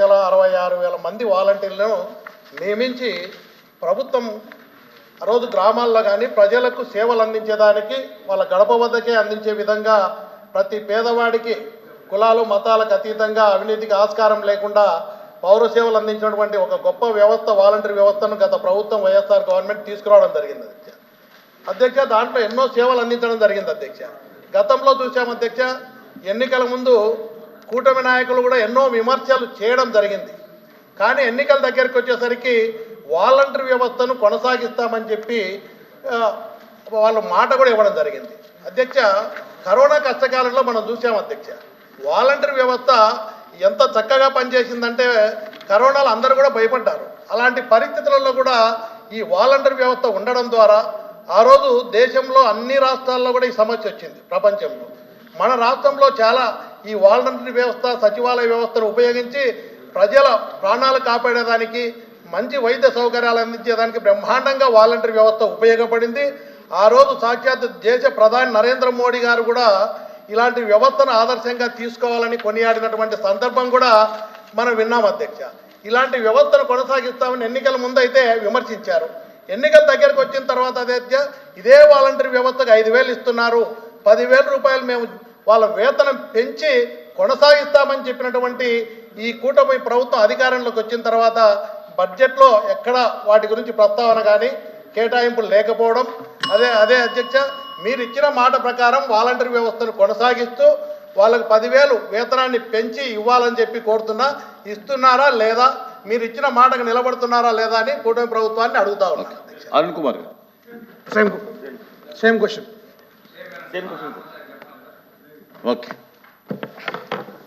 66,000 మంది వాలంటీర్లను నియమించి ప్రభుత్వం ఆ రోజు గ్రామాల్లో కానీ ప్రజలకు సేవలు అందించేదానికి వాళ్ళ గడప వద్దకే అందించే విధంగా ప్రతి పేదవాడికి కులాలు మతాలకు అతీతంగా అవినీతికి ఆస్కారం లేకుండా పౌర సేవలు అందించినటువంటి ఒక గొప్ప వ్యవస్థ వాలంటీర్ వ్యవస్థను గత ప్రభుత్వం వైఎస్ఆర్ గవర్నమెంట్ తీసుకురావడం జరిగింది అధ్యక్ష. దాంట్లో ఎన్నో సేవలు అందించడం జరిగింది అధ్యక్ష. గతంలో చూసాం అధ్యక్ష, ఎన్నికల ముందు కూటమి నాయకులు కూడా ఎన్నో విమర్శలు చేయడం జరిగింది. కానీ ఎన్నికల దగ్గరికి వచ్చేసరికి వాలంటీర్ వ్యవస్థను కొనసాగిస్తామని చెప్పి వాళ్ళ మాట కూడా ఇవ్వడం జరిగింది అధ్యక్ష. కరోనా కష్టకాలంలో మనం చూసాం అధ్యక్ష, వాలంటీర్ వ్యవస్థ ఎంత చక్కగా పనిచేసిందంటే కరోనాలో అందరూ కూడా భయపడ్డారు. అలాంటి పరిస్థితులలో కూడా ఈ వాలంటీర్ వ్యవస్థ ఉండడం ద్వారా ఆ రోజు దేశంలో అన్ని రాష్ట్రాల్లో కూడా ఈ సమస్య వచ్చింది. ప్రపంచంలో మన రాష్ట్రంలో చాలా ఈ వాలంటీర్ వ్యవస్థ సచివాలయ వ్యవస్థను ఉపయోగించి ప్రజల ప్రాణాలు కాపాడేదానికి మంచి వైద్య సౌకర్యాలు అందించేదానికి బ్రహ్మాండంగా వాలంటీర్ వ్యవస్థ ఉపయోగపడింది. ఆ రోజు సాక్షాత్ దేశ ప్రధాని నరేంద్ర మోడీ గారు కూడా ఇలాంటి వ్యవస్థను ఆదర్శంగా తీసుకోవాలని కొనియాడినటువంటి సందర్భం కూడా మనం విన్నాం అధ్యక్ష. ఇలాంటి వ్యవస్థను కొనసాగిస్తామని ఎన్నికల ముందు అయితే విమర్శించారు. ఎన్నికల దగ్గరకు వచ్చిన తర్వాత అధ్యక్ష, ఇదే వాలంటీర్ వ్యవస్థకు 5,000 ఇస్తున్నారు, 10,000 రూపాయలు మేము వాళ్ళ వేతనం పెంచి కొనసాగిస్తామని చెప్పినటువంటి ఈ కూటమి ప్రభుత్వం అధికారంలోకి వచ్చిన తర్వాత బడ్జెట్లో ఎక్కడ వాటి గురించి ప్రస్తావన కానీ కేటాయింపులు లేకపోవడం. అదే అధ్యక్ష, మీరు ఇచ్చిన మాట ప్రకారం వాలంటీర్ వ్యవస్థను కొనసాగిస్తూ వాళ్ళకి 10,000 వేతనాన్ని పెంచి ఇవ్వాలని చెప్పి కోరుతున్నా. ఇస్తున్నారా లేదా, మీరు ఇచ్చిన మాటకు నిలబడుతున్నారా లేదా అని కూటమి ప్రభుత్వాన్ని అడుగుతా ఉన్నాను. Arun Kumar same question okay.